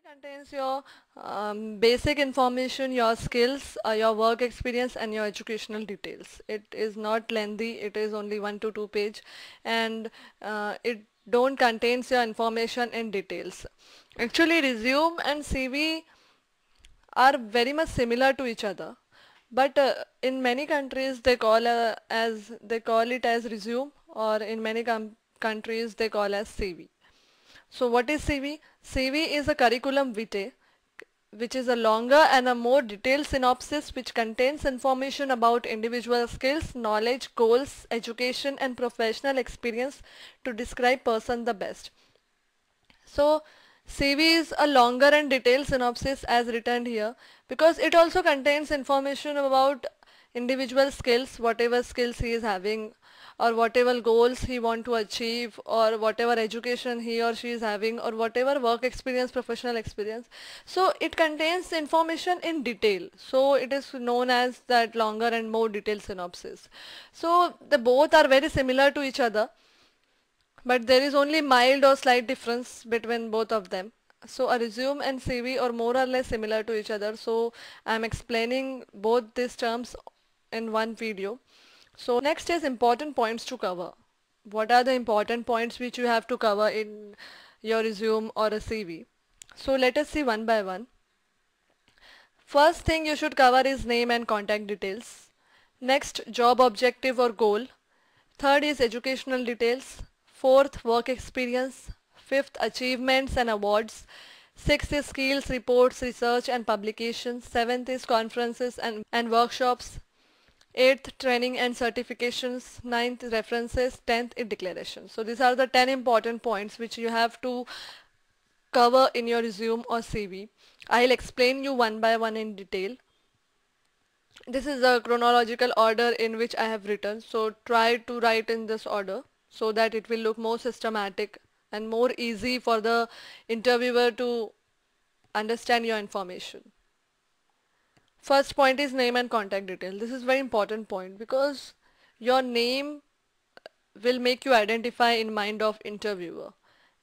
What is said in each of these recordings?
contains your basic information, your skills, your work experience and your educational details. It is not lengthy, it is only 1 to 2 page, and it don't contains your information in details. Actually resume and CV are very much similar to each other, but in many countries they call it as resume, or in many countries they call as CV. So what is CV? CV is a curriculum vitae, which is a longer and a more detailed synopsis which contains information about individual skills, knowledge, goals, education and professional experience to describe person the best. So CV is a longer and detailed synopsis as written here, because it also contains information about individual skills, whatever skills he is having, or whatever goals he want to achieve, or whatever education he or she is having, or whatever work experience, professional experience. So it contains information in detail, so it is known as that longer and more detailed synopsis. So the both are very similar to each other, but there is only mild or slight difference between both of them. So a resume and CV are more or less similar to each other, so I am explaining both these terms in one video. So next is important points to cover. What are the important points which you have to cover in your resume or a CV? So let us see one by one. First thing you should cover is name and contact details. Next, job objective or goal. Third is educational details. Fourth, work experience. Fifth, achievements and awards. Sixth is skills, reports, research and publications. Seventh is conferences and workshops. Eighth, training and certifications. Ninth, references. 10th is declaration. So these are the 10 important points which you have to cover in your resume or CV. I'll explain you one by one in detail. This is a chronological order in which I have written, so try to write in this order so that it will look more systematic and more easy for the interviewer to understand your information. First point is name and contact detail. This is very important point because your name will make you identify in mind of interviewer,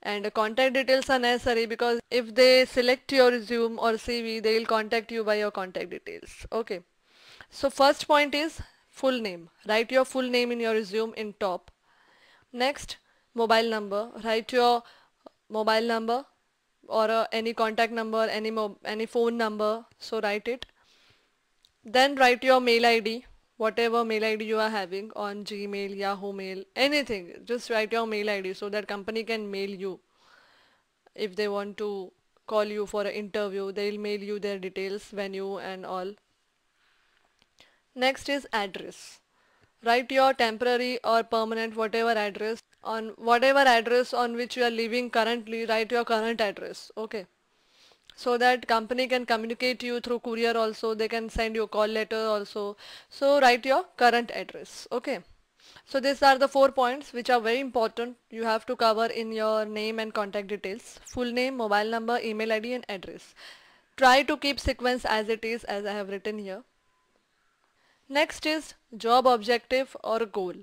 and the contact details are necessary because if they select your resume or CV, they will contact you by your contact details. Okay. So first point is full name. Write your full name in your resume in top. Next, mobile number. Write your mobile number or any contact number, any phone number. So write it. Then write your mail ID, whatever mail ID you are having on Gmail, Yahoo Mail, anything. Just write your mail ID so that company can mail you. If they want to call you for an interview, they'll mail you their details, venue and all. Next is address. Write your temporary or permanent whatever address. On whatever address on which you are living currently, write your current address. Okay. So that company can communicate you through courier also. They can send you a call letter also. So write your current address. Okay. So these are the 4 points which are very important. You have to cover in your name and contact details. Full name, mobile number, email ID and address. Try to keep sequence as it is, as I have written here. Next is job objective or goal.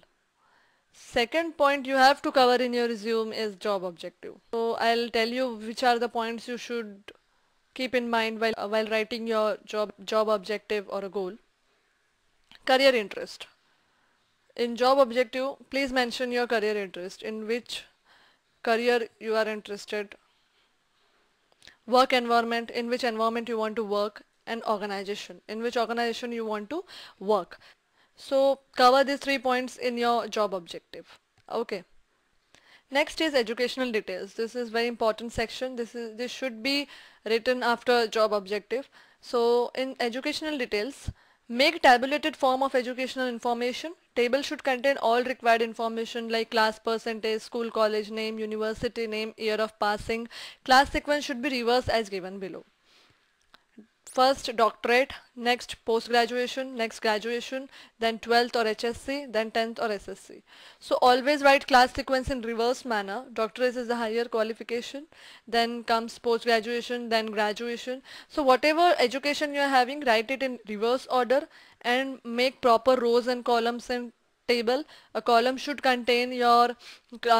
Second point you have to cover in your resume is job objective. So I'll tell you which are the points you should keep in mind while writing your job objective or a goal. Career interest. In job objective, please mention your career interest, in which career you are interested. Work environment, in which environment you want to work, and organization, in which organization you want to work. So cover these 3 points in your job objective. Okay. Next is educational details. This is very important section. This should be written after job objective. So in educational details, make tabulated form of educational information. Table should contain all required information like class percentage, school college name, university name, year of passing. Class sequence should be reversed as given below. First doctorate, next post-graduation, next graduation, then 12th or HSC, then 10th or SSC. So always write class sequence in reverse manner. Doctorate is the higher qualification, then comes post-graduation, then graduation. So whatever education you are having, write it in reverse order and make proper rows and columns in table. A column should contain your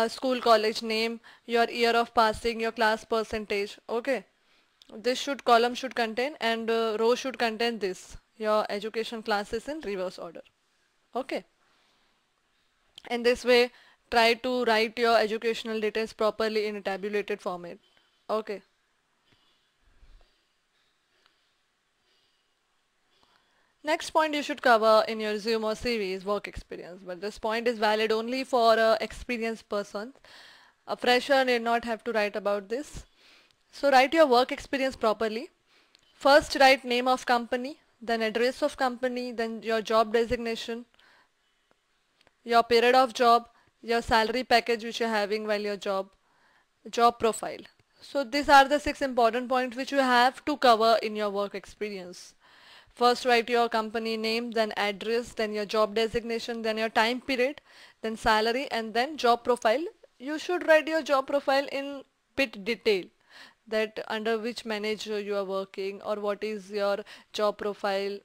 school college name, your year of passing, your class percentage. Okay. This should column should contain, and row should contain this, your education classes in reverse order. Okay. In this way, try to write your educational details properly in a tabulated format. Okay. Next point you should cover in your resume or CV is work experience, but this point is valid only for experienced persons. A fresher need not have to write about this. So write your work experience properly. First write name of company, then address of company, then your job designation, your period of job, your salary package which you're having while your job profile. So these are the 6 important points which you have to cover in your work experience. First write your company name, then address, then your job designation, then your time period, then salary, and then job profile. You should write your job profile in bit detail, that under which manager you are working, or what is your job profile,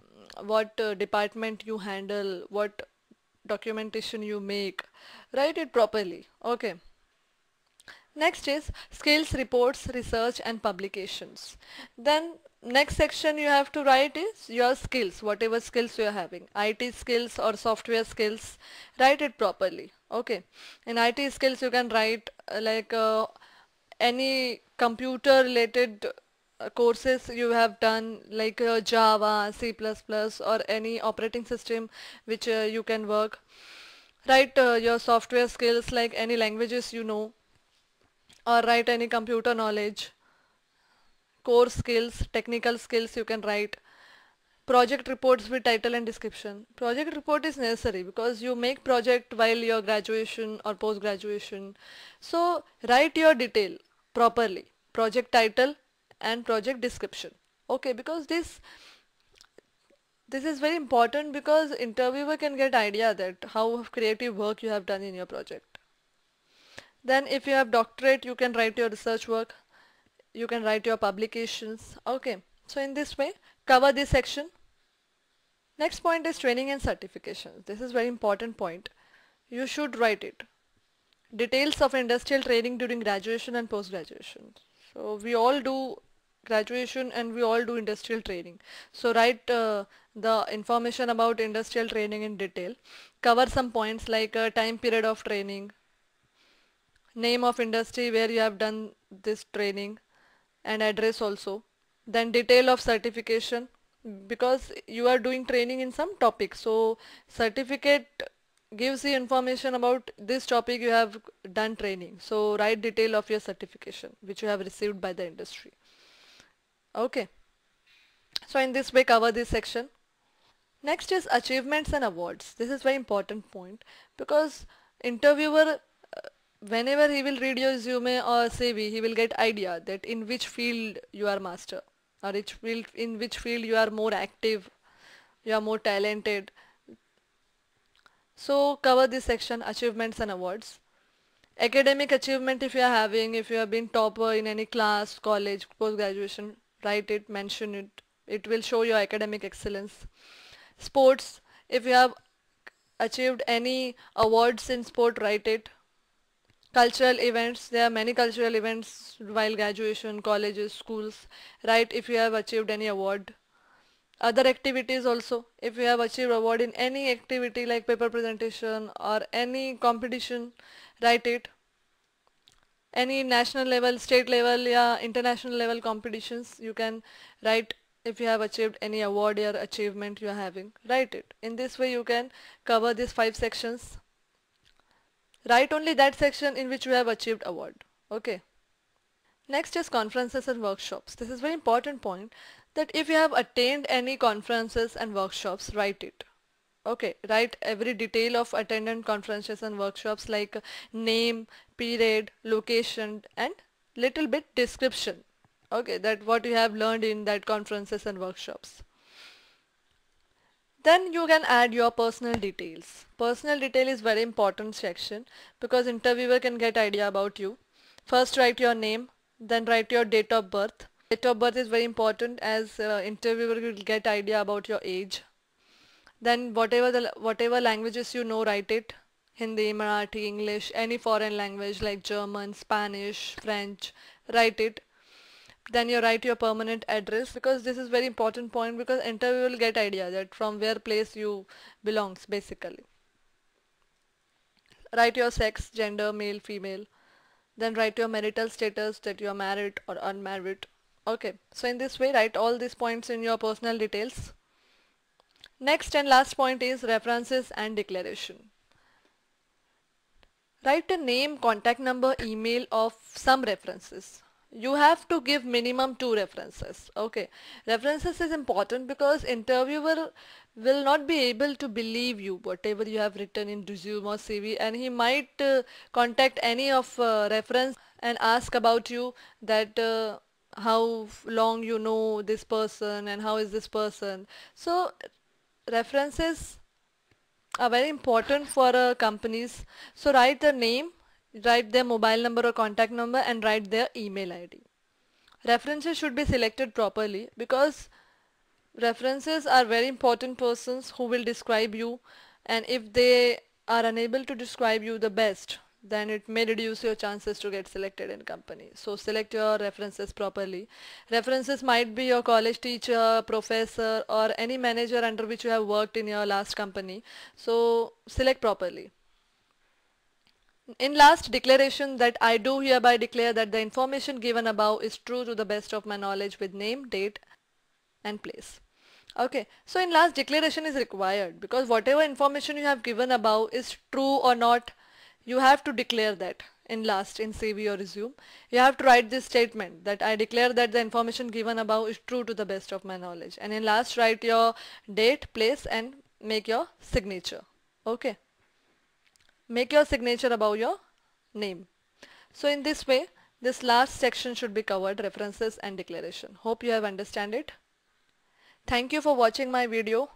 what department you handle, what documentation you make. Write it properly. Okay. Next is skills, reports, research and publications. Then next section you have to write is your skills, whatever skills you are having. IT skills or software skills, write it properly. Okay. In IT skills you can write any computer related courses you have done, like Java, C++ or any operating system which you can work. Write your software skills, like any languages you know, or write any computer knowledge. Core skills, technical skills you can write. Project reports with title and description. Project report is necessary because you make project while your graduation or post graduation. So write your detail properly. Project title and project description. Okay, because this is very important, because interviewer can get idea that how creative work you have done in your project. Then if you have doctorate, you can write your research work, you can write your publications. Okay, so in this way cover this section. Next point is training and certifications. This is very important point. You should write it. Details of industrial training during graduation and post graduation. So we all do graduation and we all do industrial training. So write the information about industrial training in detail. Cover some points like time period of training, name of industry where you have done this training, and address also. Then detail of certification, because you are doing training in some topic, so certificate gives the information about this topic you have done training. So write detail of your certification which you have received by the industry. Okay, so in this way cover this section. Next is achievements and awards. This is very important point, because interviewer, whenever he will read your resume or CV, he will get idea that in which field you are master, or in which field you are more active, you are more talented. So cover this section, achievements and awards. Academic achievement, if you are having, if you have been topper in any class, college, post graduation, write it, mention it. It will show your academic excellence. Sports, if you have achieved any awards in sport, write it. Cultural events, there are many cultural events while graduation, colleges, schools. Write if you have achieved any award. Other activities also, if you have achieved award in any activity like paper presentation or any competition, write it. Any national level, state level, yeah, international level competitions, you can write if you have achieved any award or achievement you are having. Write it. In this way you can cover these 5 sections. Write only that section in which you have achieved award. Okay. Next is conferences and workshops. This is very important point, that if you have attained any conferences and workshops, write it. Okay, write every detail of attended conferences and workshops, like name, period, location and little bit description. Okay, that what you have learned in that conferences and workshops. Then you can add your personal details. Personal detail is very important section, because interviewer can get idea about you. First write your name, then write your date of birth. Date of birth is very important, as interviewer will get idea about your age. Then whatever languages you know, write it. Hindi, Marathi, English, any foreign language like German, Spanish, French, write it. Then you write your permanent address, because this is very important point, because interview will get idea that from where place you belongs basically. Write your sex, gender, male, female. Then write your marital status, that you are married or unmarried. Okay, so in this way write all these points in your personal details. Next and last point is references and declaration. Write a name, contact number, email of some references. You have to give minimum 2 references. Okay, references is important because interviewer will not be able to believe you whatever you have written in resume or CV, and he might contact any of reference and ask about you, that how long you know this person and how is this person. So references are very important for companies. So write the name, write their mobile number or contact number, and write their email ID. References should be selected properly, because references are very important persons who will describe you, and if they are unable to describe you the best, then it may reduce your chances to get selected in company. So select your references properly. References might be your college teacher, professor, or any manager under which you have worked in your last company. So select properly. In last declaration, that I do hereby declare that the information given above is true to the best of my knowledge, with name, date, and place. Okay, so in last declaration is required, because whatever information you have given above is true or not, you have to declare that in last, in CV or resume. You have to write this statement that I declare that the information given above is true to the best of my knowledge, and in last write your date, place, and make your signature. Okay, make your signature above your name. So in this way this last section should be covered, references and declaration. Hope you have understand it. Thank you for watching my video.